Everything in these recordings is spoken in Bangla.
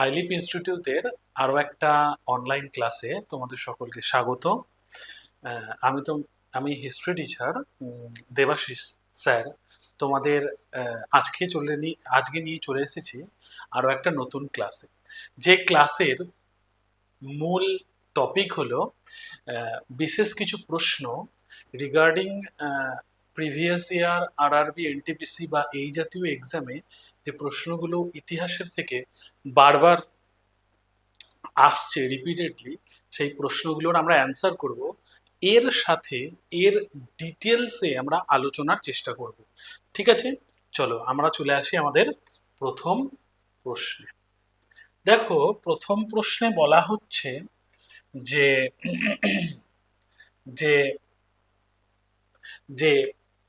আইলিপ ইনস্টিটিউটের আরো একটা অনলাইন ক্লাসে তোমাদের সকলকে স্বাগত। আমি তো আমি হিস্ট্রি টিচার দেবাশিস স্যার। তোমাদের আজকে নিয়ে চলে এসেছি আরো একটা নতুন ক্লাসে, যে ক্লাসের মূল টপিক হলো বিশেষ কিছু প্রশ্ন regarding previous year RRB, NTPC বা এই জাতীয় এক্সামে যে প্রশ্নগুলো ইতিহাসের থেকে বারবার আসছে রিপিটেডলি, সেই প্রশ্নগুলোর আমরা অ্যান্সার করব। এর সাথে এর ডিটেলসে আমরা আলোচনার চেষ্টা করব। ঠিক আছে, চলো আমরা চলে আসি আমাদের প্রথম প্রশ্নে। দেখো, প্রথম প্রশ্নে বলা হচ্ছে যে যে যে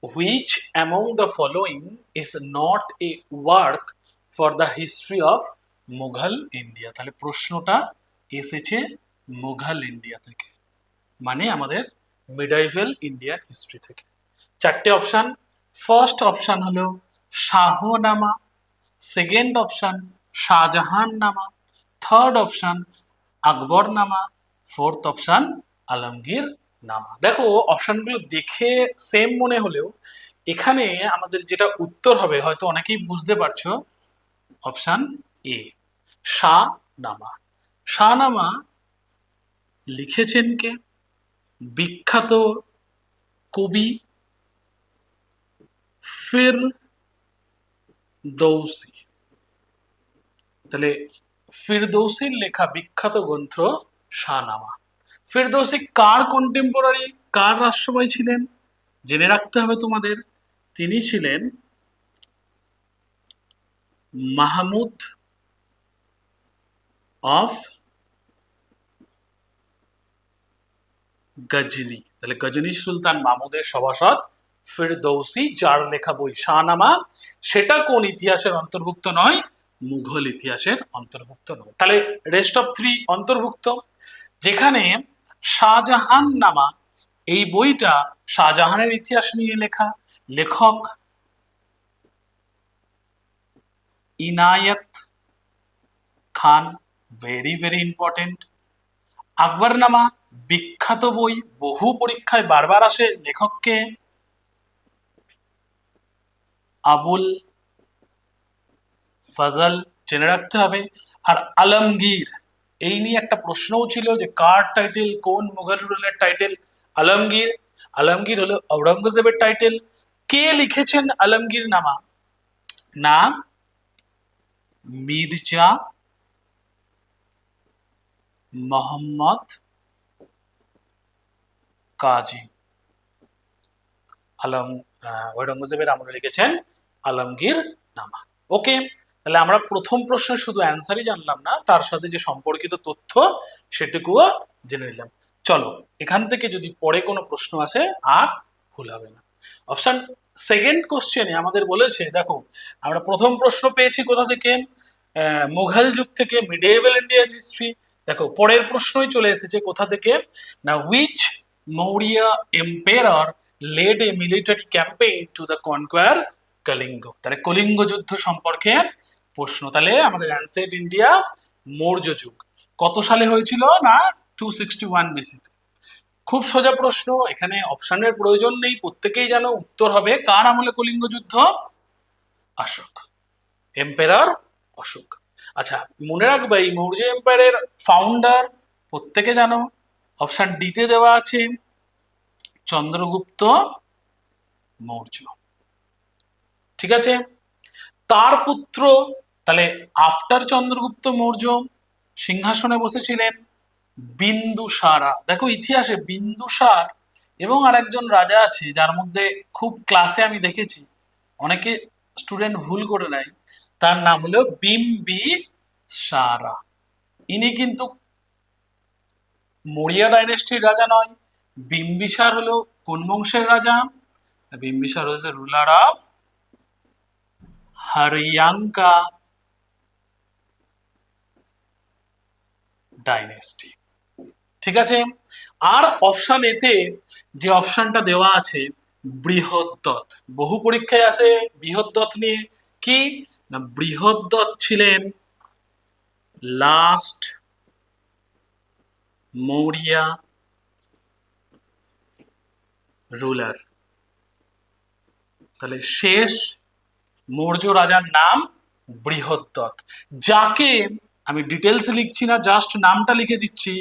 which among the following is not a work for the history of Mughal India. তাহলে প্রশ্নটা এসেছে মুঘল ইন্ডিয়া থেকে, মানে আমাদের মিডাইভেল ইন্ডিয়ান হিস্ট্রি থেকে। চারটে অপশন। ফার্স্ট অপশন হলো শাহনামা, সেকেন্ড অপশন শাহজাহান নামা, থার্ড অপশন আকবর নামা, ফোর্থ অপশন আলমগীর নামা। দেখো, অপশনগুলো দেখে সেম মনে হলেও এখানে আমাদের যেটা উত্তর হবে হয়তো অনেকেই বুঝতে পারছো, অপশন এ শাহনামা। শাহনামা লিখেছেন কে? বিখ্যাত কবি ফিরদৌসী। তাহলে ফিরদৌসির লেখা বিখ্যাত গ্রন্থ শাহনামা। ফিরদৌসী কার কন্টেম্পোরারি, কার রাষ্ট্রপতি ছিলেন? জেনে রাখতে হবে তোমাদের। তিনি ছিলেন মাহমুদ অফ গজনি। তাহলে গজনি সুলতান মাহমুদের সভাসদ ফিরদৌসী, যার লেখা বই শাহনামা, সেটা কোন ইতিহাসের অন্তর্ভুক্ত নয়? মুঘল ইতিহাসের অন্তর্ভুক্ত নয়। তাহলে রেস্ট অফ থ্রি অন্তর্ভুক্ত। যেখানে শাহজাহান নামা, এই বইটা শাহজাহানের ইতিহাস নিয়ে লেখা, লেখক ইনায়েত খান, ভেরি ভেরি ইম্পর্টেন্ট। আকবরনামা বিখ্যাত বই, বহু পরীক্ষায় বারবার আসে, লেখককে আবুল ফজল, জেনে রাখতে হবে। আর আলমগীর, এই নিয়ে একটা প্রশ্নও ছিল যে কার টাইটেল, কোন মুঘল রুলারের টাইটেল আলমগীর? আলমগীর হলো ঔরঙ্গজেবের টাইটেল। কে লিখেছেন আলমগীর নামা? না মির্জা মোহাম্মদ কাজী। ঔরঙ্গজেবের আমলে লিখেছেন আলমগীর নামা। ওকে, তাহলে আমরা প্রথম প্রশ্নের শুধু অ্যান্সারই জানলাম না, তার সাথে যে সম্পর্কিত তথ্য সেটুকুও জেনে নিলাম। চলো, এখান থেকে যদি পরে কোনো প্রশ্ন আসে আর ভুল হবে না। অপশন সেকেন্ড কোশ্চেনে আমাদের বলেছে, দেখো আমরা প্রথম প্রশ্ন পেয়েছি কোথা থেকে? মুঘল যুগ থেকে, মিডিয়েভেল ইন্ডিয়ান হিস্ট্রি। দেখো, পরের প্রশ্নই চলে এসেছে কোথা থেকে? না which Maurya emperor led a military campaign to the conquer Kalinga. তাহলে কলিঙ্গ যুদ্ধ সম্পর্কে প্রশ্ন। তাহলে আমাদের অ্যানসিয়েন্ট ইন্ডিয়া, মৌর্য যুগ কত সালে হয়েছিল? না 261 বিসিতে। খুব সোজা প্রশ্ন, এখানে অপশনের প্রয়োজন নেই, প্রত্যেকেই জানো উত্তর হবে কার আমলে কলিঙ্গ যুদ্ধ? অশোক, এম্পেরার অশোক। আচ্ছা, মনে রাখবে এই মৌর্য এম্পায়ারের ফাউন্ডার প্রত্যেকে জানো, অপশন ডিতে দেওয়া আছে চন্দ্রগুপ্ত মৌর্য। ঠিক আছে, তার পুত্র, তাহলে আফটার চন্দ্রগুপ্ত মৌর্য সিংহাসনে বসেছিলেন বিন্দুসারা। দেখো ইতিহাসে বিন্দুসার এবং আরেকজন রাজা আছে যার মধ্যে খুব ক্লাসে আমি দেখেছি অনেকে স্টুডেন্ট ভুল করে নেয়, তার নাম হলো বিম্বিসারা। ইনি কিন্তু মৌর্য ডাইনেস্টির রাজা নয়। বিম্বিসার হলো কোন বংশের রাজা? বিম্বিসার হচ্ছে রুলার অফ হরিয়াঙ্কা ডাইনেস্টি। ঠিক আছে, আর অপশন এতে যে অপশনটা দেওয়া আছে বৃহদ্রথ, বহু পরীক্ষায় আসে বৃহদ্রথ নিয়ে। কি না, বৃহদ্রথ ছিলেন লাস্ট মৌর্য রুলার। তাহলে শেষ মৌর্য রাজার নাম বৃহদ্রথ, যাকে আমি ডিটেলস লিখছি না, জাস্ট নামটা লিখে দিচ্ছি।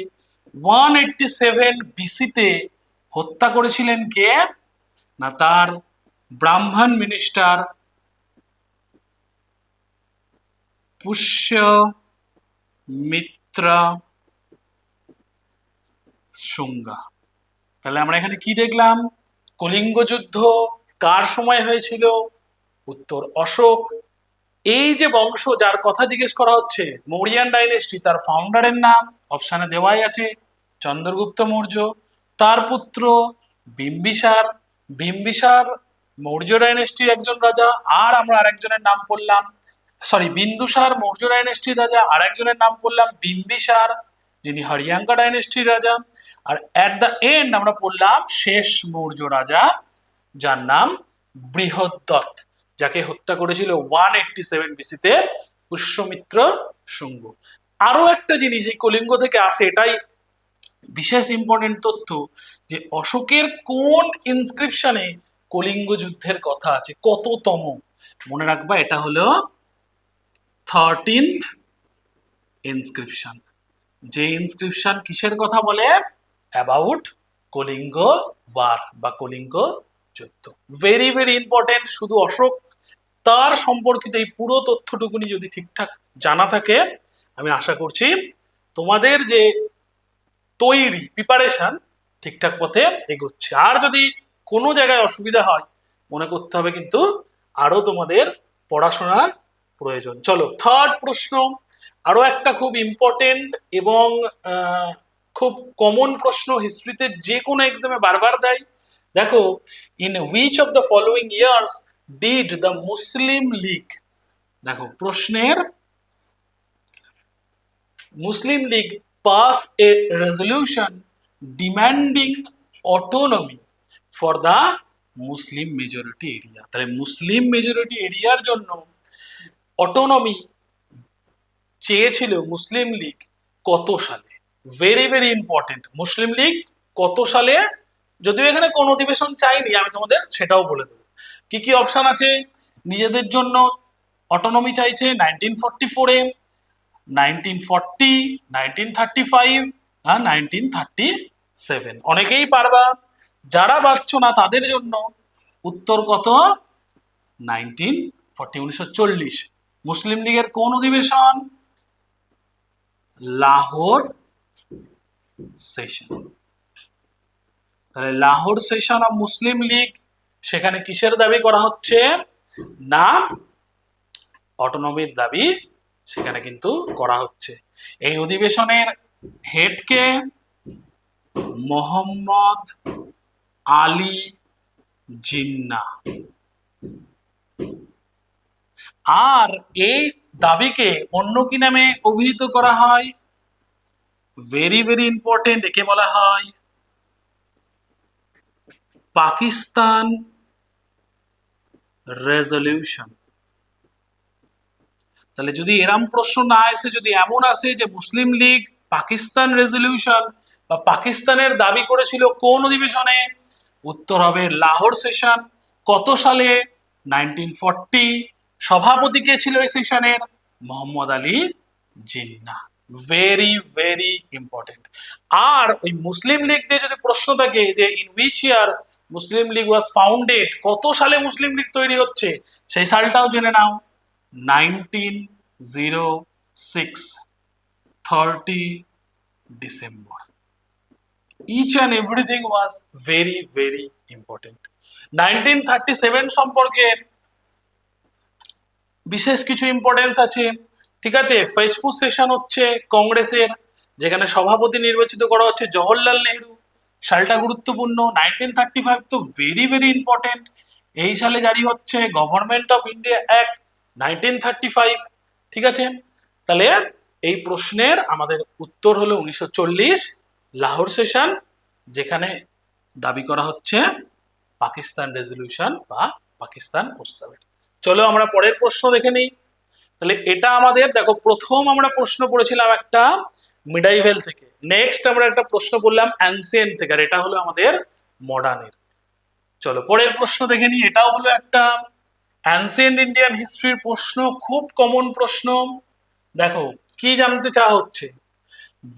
187 বিসিতে হত্যা করেছিলেন কে না, তার ব্রাহ্মণ মিনিস্টার পুষ্যমিত্র শুঙ্গা। তাহলে আমরা এখানে কি দেখলাম, কলিঙ্গ যুদ্ধ কার সময় হয়েছিল? উত্তর অশোক। এই যে বংশ যার কথা জিজ্ঞেস করা হচ্ছে মৌরিয়ান ডাইনেস্টি, তার ফাউন্ডারের নাম অপশানে দেওয়াই আছে, চন্দ্রগুপ্ত মৌর্য। তার পুত্র বিম্বিসার, বিম্বিসার মৌর্য ডাইনেস্টির একজন রাজা। আর আমরা আরেকজনের নাম পড়লাম, সরি, বিন্দুসার মৌর্য ডাইনেস্টির রাজা, আর একজনের নাম পড়লাম বিম্বিসার, যিনি হরিয়াঙ্কা ডাইনেস্টির রাজা। আর অ্যাট দ্য এন্ড আমরা পড়লাম শেষ মৌর্য রাজা, যার নাম বৃহদ্রথ, যাকে হত্যা করেছিল 187 বিসিতে পুষ্যমিত্র শুঙ্গ। আরো একটা জিনিস এই কলিঙ্গ থেকে আসে, এটাই বিশেষ ইম্পর্টেন্ট তথ্য, যে অশোকের কোন ইনস্ক্রিপশনে কলিঙ্গ যুদ্ধের কথা আছে, কততম? মনে রাখবা, এটা হলো 13th ইনস্ক্রিপশন। যে ইনস্ক্রিপশন কিসের কথা বলে? অ্যাবাউট কলিঙ্গ ওয়ার বা কলিঙ্গ যুদ্ধ। Very very important. শুধু অশোক, তার সম্পর্কিত এই পুরো তথ্যটুকুনি যদি ঠিকঠাক জানা থাকে, আমি আশা করছি তোমাদের যে তৈরি প্রিপারেশন ঠিকঠাক পথে এগোচ্ছে। আর যদি কোনো জায়গায় অসুবিধা হয়, মনে করতে হবে কিন্তু আরো তোমাদের পড়াশোনার প্রয়োজন। চলো থার্ড প্রশ্ন, আরো একটা খুব ইম্পর্টেন্ট এবং খুব কমন প্রশ্ন, হিস্ট্রিতে যে কোনো এক্সামে বারবার দেয়। দেখো, in which of the following years did the Muslim League, দেখো প্রশ্নের, Muslim League pass a resolution demanding autonomy for the Muslim majority area. তাহলে মুসলিম মেজরিটি এরিয়ার জন্য অটোনমি চেয়েছিল মুসলিম লীগ কত সালে? Very very important. Muslim League কত সালে, যদিও এখানে কোন অধিবেশন চাইনি, আমি তোমাদের সেটাও বলে দেবো। কি কি অপশন আছে? নিজেদের জন্য অটোনমি চাইছে 1944-এ, 1940, 1935 আর 1937। অনেকেই পারবা, যারা পারছো না তাদের জন্য উত্তর কত? 1940, 1940। মুসলিম লীগের কোন অধিবেশন? লাহোর সেশন। তাহলে Lahore session of Muslim League, সেখানে কিসের দাবি করা হচ্ছে না, অটোনমির দাবি সেখানে কিন্তু করা হচ্ছে। এই অধিবেশনের হেডকে মোহাম্মদ আলী জিন্নাহ। আর এই দাবিকে অন্য কি নামে অভিহিত করা হয়? ভেরি ভেরি ইম্পর্টেন্ট, একে বলা হয় পাকিস্তান রেজলিউশন। তাহলে যদি এরম প্রশ্ন না আসে, যদি এমন আসে যে মুসলিম লীগ পাকিস্তান রেজলিউশন বা পাকিস্তানের দাবি করেছিল কোন অধিবেশনে, উত্তর হবে লাহোর সেশন। কত সালে? 1940। সভাপতি কে ছিল এই সেশনের? Mohammad Ali Jinnah. Very very important. আর ওই মুসলিম লীগ দিয়ে যদি প্রশ্ন থাকে যে in which year Muslim League was founded, কত সালে মুসলিম লীগ তৈরি হচ্ছে, সেই সালটাও জেনে নাও, 1906, 30 ডিসেম্বর। Each and everything was very very important. 1937 সম্পর্কে বিশেষ কিছু ইম্পর্টেন্স আছে, ঠিক আছে। ফেজপুর সেশন হচ্ছে কংগ্রেসের, যেখানে সভাপতি নির্বাচিত করা হচ্ছে জওহরলাল নেহরু। সালটা গুরুত্বপূর্ণ। 1935 তো ভেরি ভেরি ইম্পর্টেন্ট। এই সালে জারি হচ্ছে গভর্নমেন্ট অফ ইন্ডিয়া অ্যাক্ট 1935, ঠিক আছে। তাহলে এই প্রশ্নের আমাদের উত্তর হলো 1940 লাহোর সেশন, যেখানে দাবি করা হচ্ছে পাকিস্তান রেজলিউশন বা পাকিস্তান প্রস্তাবের। চলো আমরা পরের প্রশ্ন দেখে নিই। তাহলে এটা আমাদের দেখো, প্রথম আমরা প্রশ্ন পড়েছিলাম একটা মিডাইভেল থেকে, নেক্সট আমরা একটা প্রশ্ন পড়লাম অ্যানসিয়েন্ট থেকে, আর এটা হলো আমাদের মডার্নের। চলো পরের প্রশ্ন দেখে নিই। এটাও হলো একটা অ্যানসিয়েন্ট ইন্ডিয়ান হিস্ট্রির প্রশ্ন, খুব কমন প্রশ্ন। দেখো কি জানতে চাওয়া হচ্ছে,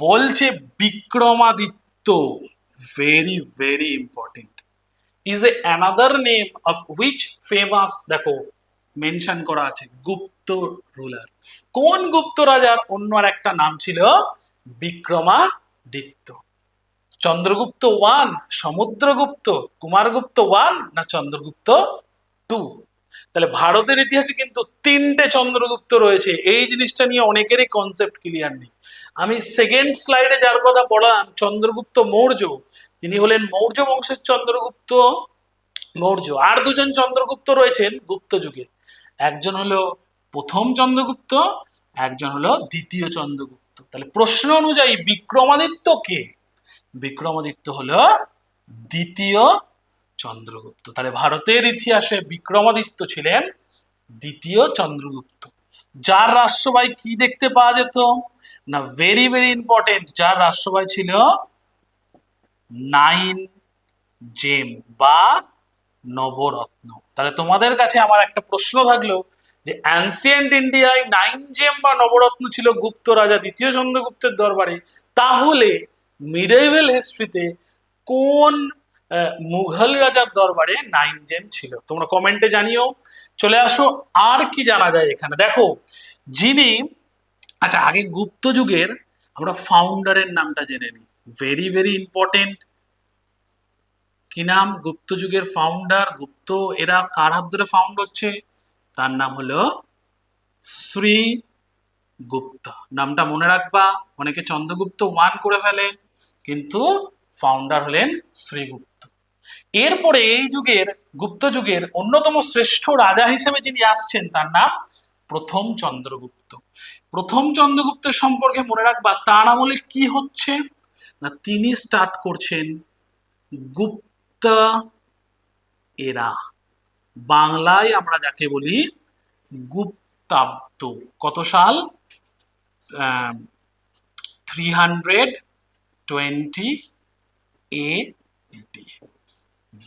বলছে Vikramaditya, very very important, is a another name of which famous, দেখো মেনশন করা আছে, গুপ্ত রুলার। কোন গুপ্ত রাজার অন্য আর একটা নাম ছিল বিক্রমাদিত্য? চন্দ্রগুপ্ত ওয়ান, সমুদ্রগুপ্ত, কুমারগুপ্ত ওয়ান, না চন্দ্রগুপ্ত টু? তাহলে ভারতের ইতিহাসে কিন্তু তিনটে চন্দ্রগুপ্ত রয়েছে, এই জিনিসটা নিয়ে অনেকেরই কনসেপ্ট ক্লিয়ার নেই। আমি সেকেন্ড স্লাইডে যার কথা পড়ালাম, চন্দ্রগুপ্ত মৌর্য, তিনি হলেন মৌর্য বংশের চন্দ্রগুপ্ত মৌর্য। আর দুজন চন্দ্রগুপ্ত রয়েছেন গুপ্ত যুগে, একজন হলো প্রথম চন্দ্রগুপ্ত, একজন হলো দ্বিতীয় চন্দ্রগুপ্ত। তাহলে প্রশ্ন অনুযায়ী বিক্রমাদিত্য কে? বিক্রমাদিত্য হলো দ্বিতীয় চন্দ্রগুপ্ত। তাহলে ভারতের ইতিহাসে বিক্রমাদিত্য ছিলেন দ্বিতীয় চন্দ্রগুপ্ত। যার রাষ্ট্রভাই কি দেখতে পাওয়া যেত না, ভেরি ভেরি ইম্পর্টেন্ট, যার রাষ্ট্রভাই ছিল 9 জেম বা নবরত্ন। তাহলে তোমাদের কাছে আমার একটা প্রশ্ন থাকলো যে অ্যানসিয়েন্ট ইন্ডিয়ায় 9 জেম বা নবরত্ন ছিল গুপ্ত রাজা দ্বিতীয় চন্দ্রগুপ্তের দরবারে, তাহলে মিডেভেল হিস্ট্রিতে কোন মুঘল রাজার দরবারে 9 জেম ছিল? তোমরা কমেন্টে জানিও। চলে আসো, আর কি জানা যায় এখানে দেখো, যিনি, আচ্ছা আগে গুপ্ত যুগের আমরা ফাউন্ডারের নামটা জেনে নিই, ভেরি ভেরি ইম্পর্টেন্ট। কি নাম গুপ্ত যুগের ফাউন্ডার? গুপ্ত এরা কার হাত ধরে ফাউন্ড হচ্ছে? তার নাম হলো শ্রী গুপ্ত। নামটা মনে রাখবা, অনেকে চন্দ্রগুপ্ত ওয়ান করে ফেলে, কিন্তু ফাউন্ডার হলেন শ্রীগুপ্ত। এরপরে এই যুগের গুপ্ত যুগের অন্যতম শ্রেষ্ঠ রাজা হিসেবে যিনি আসছেন তার নাম প্রথম চন্দ্রগুপ্ত। প্রথম চন্দ্রগুপ্তের সম্পর্কে মনে রাখবা, তার আমলে কি হচ্ছে না, তিনি স্টার্ট করছেন গুপ্ত এরা, বাংলায় আমরা যাকে বলি গুপ্তাব্দ। কত সাল? 320 AD,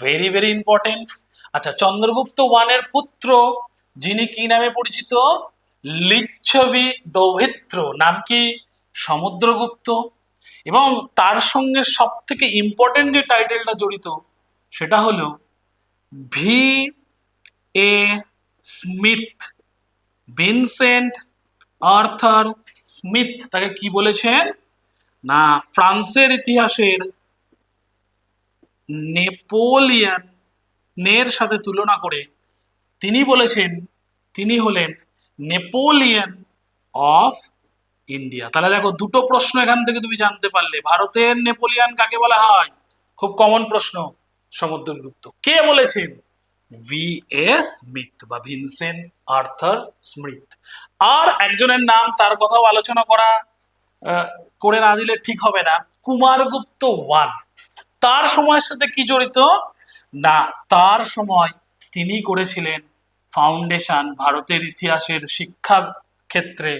ভেরি ভেরি ইম্পর্টেন্ট। আচ্ছা, চন্দ্রগুপ্ত ওয়ানের পুত্র যিনি কি নামে পরিচিত? লিচ্ছবি দৌহিত্র। নাম কি? সমুদ্রগুপ্ত। এবং তার সঙ্গে সব থেকে ইম্পর্টেন্ট যে টাইটেলটা জড়িত সেটা হলো V A Smith, Vincent Arthur Smith. তাকে কি বলেছেন না, ফ্রান্সের ইতিহাসের নেপোলিয়নের সাথে তুলনা করে তিনি বলেছেন তিনি হলেন নেপোলিয়ন অফ ইন্ডিয়া। তাহলে দেখো দুটো প্রশ্ন এখান থেকে তুমি জানতে পারলে, ভারতের নেপোলিয়ন কাকে বলা হয়? খুব কমন প্রশ্ন, সমুদ্রগুপ্ত। কে বলেছেন? ভি এ স্মিথ বা ভিনসেন্ট আর্থার স্মিথ। আর একজনের নাম, তার কথাও আলোচনা করে না দিলে ঠিক হবে না, কুমারগুপ্ত ওয়ান। তার সময়ের সাথে কি জড়িত না, তার সময় তিনি করেছিলেন ফাউন্ডেশন, ভারতের ইতিহাসের শিক্ষা ক্ষেত্রে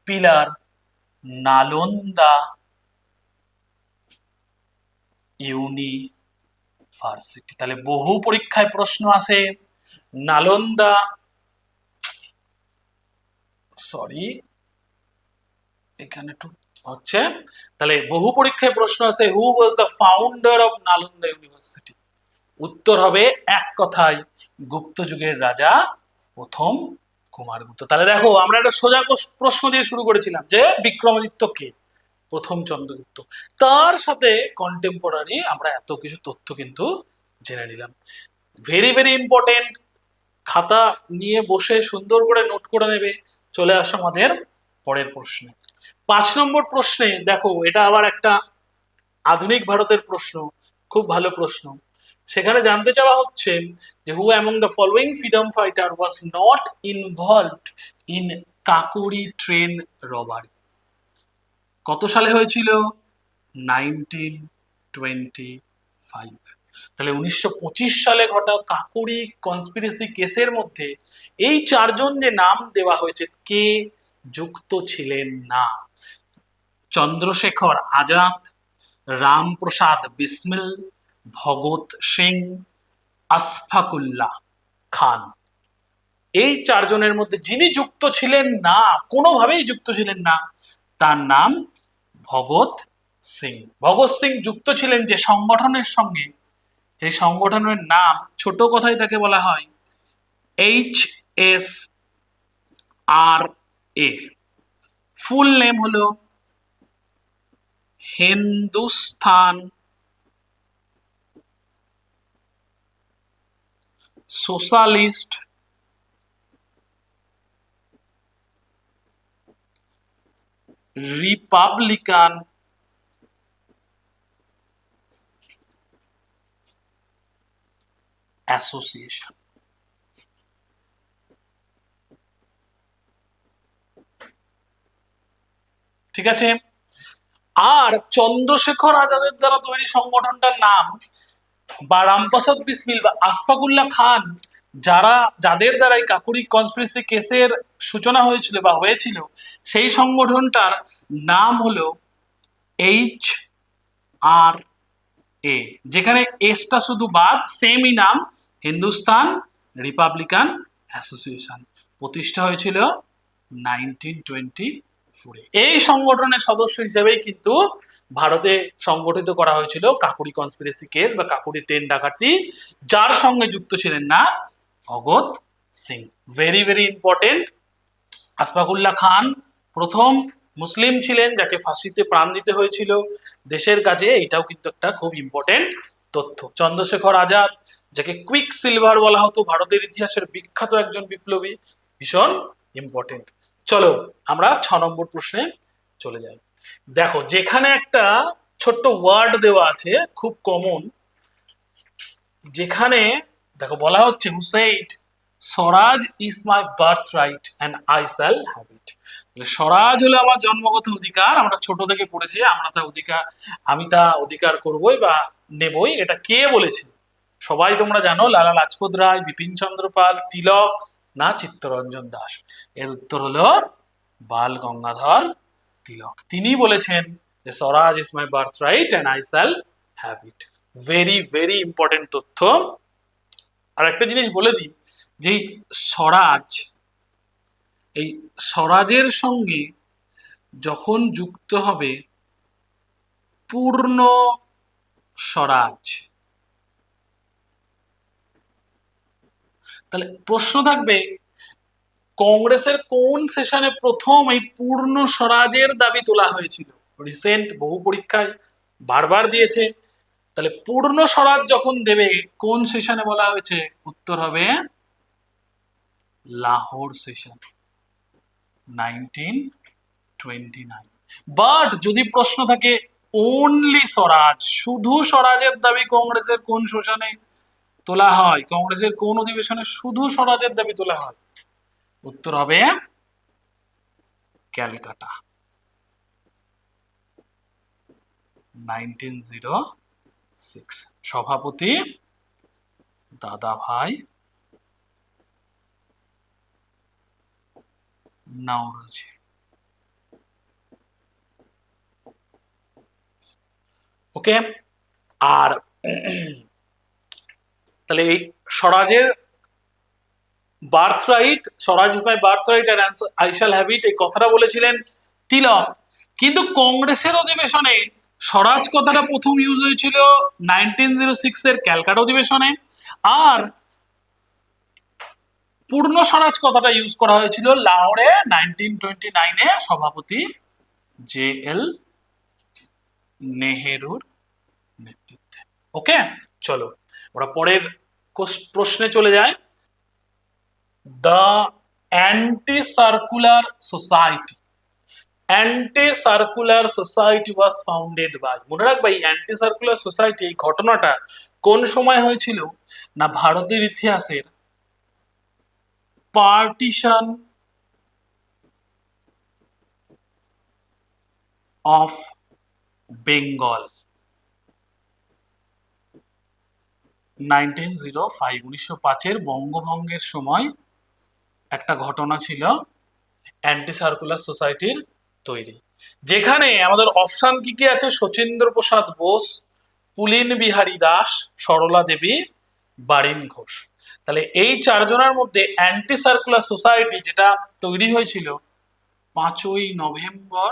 পিলার, নালন্দা ইউনিভার্সিটি। তাহলে বহু পরীক্ষায় প্রশ্ন আসে নালন্দা, সরি এখানে একটু হচ্ছে, তাহলে বহু পরীক্ষায় প্রশ্ন আছে who was the founder of Nalanda university? উত্তর হবে এক কথায় গুপ্ত যুগের রাজা প্রথম কুমারগুপ্ত। তাহলে দেখো আমরা একটা সোজা প্রশ্ন দিয়ে শুরু করেছিলাম যে বিক্রমাদিত্য কে? প্রথম চন্দ্রগুপ্ত। তার সাথে কন্টেম্পোরারি আমরা এত কিছু তথ্য কিন্তু জেনে নিলাম। ভেরি ভেরি ইম্পর্টেন্ট, খাতা নিয়ে বসে সুন্দর করে নোট করে নেবে। চলে আসো আমাদের পরের প্রশ্নে। 5 নম্বর প্রশ্নে দেখো, এটা আবার একটা আধুনিক ভারতের প্রশ্ন, খুব ভালো প্রশ্ন। সেখানে জানতে চাওয়া হচ্ছে যে who among the following freedom fighter was not involved in Kakori train robbery? কত সালে হয়েছিল? 1925। তাহলে 1925 সালে ঘটা কাকুরি কনস্পিরেসি কেসের মধ্যে এই চারজন যে নাম দেওয়া হয়েছে কে যুক্ত ছিলেন না? চন্দ্রশেখর আজাদ, রামপ্রসাদ বিসমিল, ভগৎ সিং, আশফাকুল্লাহ খান। এই চারজনের মধ্যে যিনি যুক্ত ছিলেন না, কোনোভাবেই যুক্ত ছিলেন না, তার নাম ভগৎ সিং। ভগৎ সিং যুক্ত ছিলেন যে সংগঠনের সঙ্গে, এই সংগঠনের নাম ছোট কথায় তাকে বলা হয় HSRA। ফুল নেম হলো হিন্দুস্তান সোশ্যালিস্ট রিপাবলিকান অ্যাসোসিয়েশন। ঠিক আছে। আর চন্দ্রশেখর আজাদের দ্বারা তৈরি সংগঠনটার নাম বা রামপ্রসাদ বিসমিল বা আশফাকুল্লাহ খান, যাদের দ্বারা এই কাকুরি কনস্পিরেসি কেসের সূচনা হয়েছিল বা হয়েছিল, সেই সংগঠনটার নাম হলো HRA, যেখানে এসটা শুধু বাদ, সেমই নাম, হিন্দুস্তান রিপাবলিকান অ্যাসোসিয়েশন। প্রতিষ্ঠা হয়েছিল 1924। এই সংগঠনের সদস্য হিসেবেই কিন্তু ভারতে সংগঠিত করা হয়েছিল কাকুরি কনস্পিরেসি কেস বা কাকুরি ট্রেন ডাকাতি, যার সঙ্গে যুক্ত ছিলেন না Bhagat Singh. Very very important. Ashfaqullah Khan প্রথম মুসলিম ছিলেন যাকে ফাঁসিতে প্রাণ দিতে হয়েছিল দেশের কাজে, এটাও কিন্তু একটা খুব ইম্পর্টেন্ট তথ্য। চন্দ্রশেখর আজাদ, যাকে কুইক সিলভার বলা হতো, ভারতের ইতিহাসের বিখ্যাত একজন বিপ্লবী, ভীষণ ইম্পর্টেন্ট। চলো আমরা 6 নম্বর প্রশ্নে চলে যাই। দেখো, যেখানে একটা ছোট্ট ওয়ার্ড দেওয়া আছে খুব কমন, যেখানে দেখো বলা হচ্ছে হুসেইন swaraj is my birth right and I shall have it. স্বরাজ হলো আমার জন্মগত অধিকার, আমরা ছোট থেকে পড়েছি, আমি তা অধিকার করবই বা নেবই। এটা কে বলেছে? সবাই তোমরা জানো, লালা লাজপত রায়, বিপিন চন্দ্র পাল, তিলক, না চিত্তরঞ্জন দাস? এর উত্তর হলো বাল গঙ্গাধর তিলক। তিনি বলেছেন যে swaraj is my birth right and I shall have it. Very very important তথ্য। আর একটা জিনিস বলে দিই, যে স্বরাজ, এই স্বরাজের সঙ্গে যখন যুক্ত হবে পূর্ণ স্বরাজ, তাহলে প্রশ্ন থাকবে কংগ্রেসের কোন সেশনে প্রথম এই পূর্ণ স্বরাজের দাবি তোলা হয়েছিল? রিসেন্ট বহু পরীক্ষায় বারবার দিয়েছে। তাহলে পূর্ণ স্বরাজ যখন দেবে কোন সেশনে বলা হয়েছে? উত্তর হবে লাহোর সেশন 1929। বাট যদি প্রশ্ন থাকে অনলি স্বরাজ, শুধু স্বরাজের দাবি কংগ্রেসের কোন সেশনে তোলা হয়, কংগ্রেসের কোন অধিবেশনে শুধু স্বরাজের দাবি তোলা হয়? উত্তর হবে ক্যালকাটা 1906। সভাপতি দাদাভাই নওরোজি। ওকে। আর তাহলে এই স্বরাজের birth right, Swaraj is my birth right and I shall have ইট, এই কথাটা বলেছিলেন তিলক। কিন্তু কংগ্রেসের অধিবেশনে স্বরাজ কথাটা প্রথম ইউজ হয়েছিল 1906 এর ক্যালকাটা অধিবেশনে, আর পূর্ণ স্বরাজ কথাটা ইউজ করা হয়েছিল লাহোরে 1929 সভাপতি JL নেহেরুর নেতৃত্বে। ওকে, চলো আমরা পরের প্রশ্নে চলে যাই। The anti circular society, anti circular society was founded by, মনে রাখবা এই অ্যান্টি সার্কুলার সোসাইটি, এই ঘটনাটা কোন সময় হয়েছিল? না ভারতের ইতিহাসের পার্টিশন অফ বেঙ্গল, 1905 1905 বঙ্গভঙ্গের সময় একটা ঘটনা ছিল অ্যান্টি সার্কুলার সোসাইটির তৈরি, যেখানে আমাদের অপশন কি কি আছে? শচীন্দ্র প্রসাদ বোস, পুলিন বিহারী দাস, সরলা দেবী, বারিন ঘোষ। তাহলে এই চারজনের মধ্যে অ্যান্টি সার্কুলার সোসাইটি যেটা তৈরি হয়েছিল 5ই নভেম্বর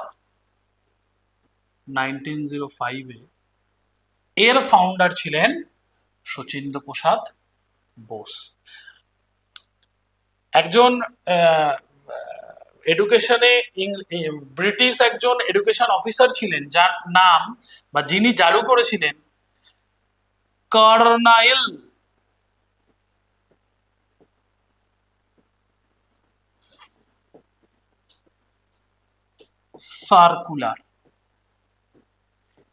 1905 এর ফাউন্ডার ছিলেন শচীন্দ্র প্রসাদ বোস। একজন এডুকেশনে ব্রিটিশ একজন এডুকেশন অফিসার ছিলেন, যার নাম বা যিনি চালু করেছিলেন কর্নাইল সার্কুলার।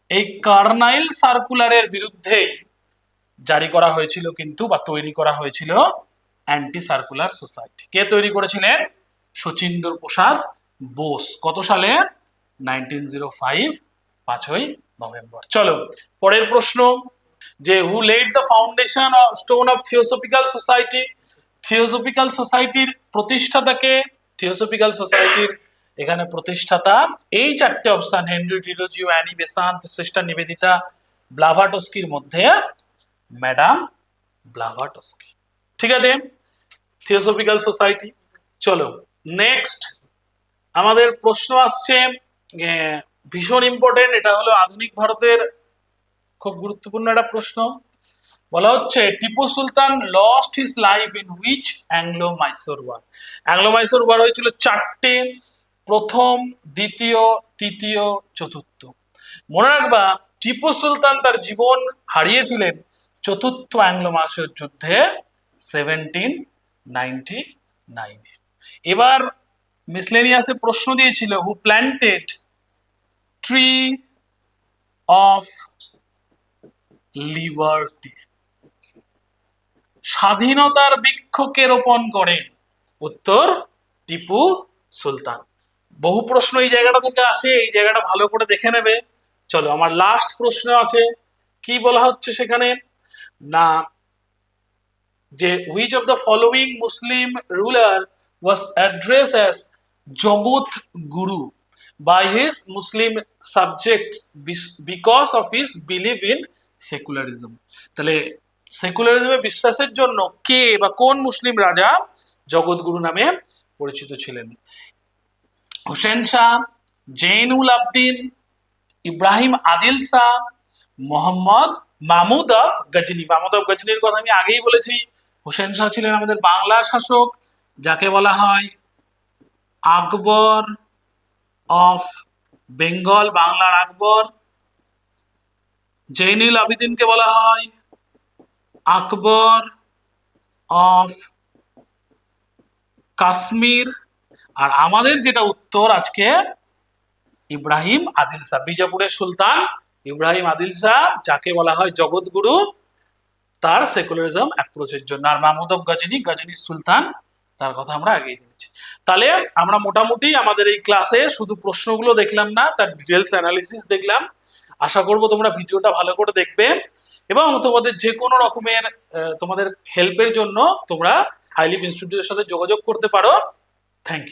এই কার্নাইল সার্কুলারের বিরুদ্ধে জারি করা হয়েছিল কিন্তু বা তৈরি করা হয়েছিল অ্যান্টি সার্কুলার সোসাইটি। কে তৈরি করেছিলেন? শচীন্দ্র প্রসাদ বোস। কত সালে? 1905 5ই নভেম্বর। চলো পরের প্রশ্ন, যে who laid the foundation of stone of theosophical society. Theosophical সোসাইটির প্রতিষ্ঠাতাকে? থিওসফিক্যাল সোসাইটির এখানে প্রতিষ্ঠাতা এই চারটে option, Henry Derozio, Annie Besant, sister Nivedita, ব্লাভাটস্কির মধ্যে ম্যাডাম ব্লাভাটস্কি। ঠিক আছে, থিওসফিক্যাল সোসাইটি। চলো নেক্সট আমাদের প্রশ্ন আসছে, ভীষণ ইম্পর্টেন্ট, এটা হলো আধুনিক ভারতের খুব গুরুত্বপূর্ণ একটা প্রশ্ন। বলা হচ্ছে Tipu Sultan lost his life in which Anglo Mysore war. Anglo Mysore war হয়েছিল চারটে, প্রথম, দ্বিতীয়, তৃতীয়, চতুর্থ। মনে রাখবা টিপু সুলতান তার জীবন হারিয়েছিলেন চতুর্থ অ্যাংলো মাইসোর যুদ্ধে 1799। এবার মিসলেনিয়াসে প্রশ্ন দিয়েছিল who planted tree of liberty. স্বাধীনতার বৃক্ষকে রোপণ করেন? উত্তর টিপু সুলতান। বহু প্রশ্ন এই জায়গাটা থেকে আসে, এই জায়গাটা ভালো করে দেখে নেবে। চলো আমার লাস্ট প্রশ্ন আছে, কি বলা হচ্ছে সেখানে না, যে which of the following Muslim ruler was address as Jagat Guru by his Muslim subjects because of his belief in secularism. তাহলে সেকুলারিজমে বিশ্বাসের জন্য কে বা কোন মুসলিম রাজা জগৎগুরু নামে পরিচিত ছিলেন? হুসেন শাহ, জৈনুল আবদিন, ইব্রাহিম আদিল শাহ, মোহাম্মদ মাহমুদ অফ গজনি। মাহমুদ অফ গজনির কথা আমি আগেই বলেছি। হুসেন শাহ ছিলেন আমাদের বাংলা শাসক, যাকে বলা হয় আকবর অফ বেঙ্গল, বাংলার আকবর। জৈনুল আবিদিনকে বলা হয় আকবর অফ কাশ্মীর। আর আমাদের যেটা উত্তর আজকে ইব্রাহিম আদিল শাহ, বিজাপুরের সুলতান ইব্রাহিম আদিল শাহ, যাকে বলা হয় জগৎগুরু তার সেকুলারিজম অ্যাপ্রোচের জন্য। আর মাহমুদ অফ গজনি, গজনি সুলতান, তার কথা আমরা আগেই জেনেছি। তাহলে আমরা মোটামুটি আমাদের এই ক্লাসে শুধু প্রশ্নগুলো দেখলাম না, তার ডিটেলস অ্যানালিসিস দেখলাম। আশা করব তোমরা ভিডিওটা ভালো করে দেখবে এবং তোমাদের যে কোনো রকমের তোমাদের হেল্পের জন্য তোমরা হাইলিপ ইনস্টিটিউটের সাথে যোগাযোগ করতে পারো। Thank you.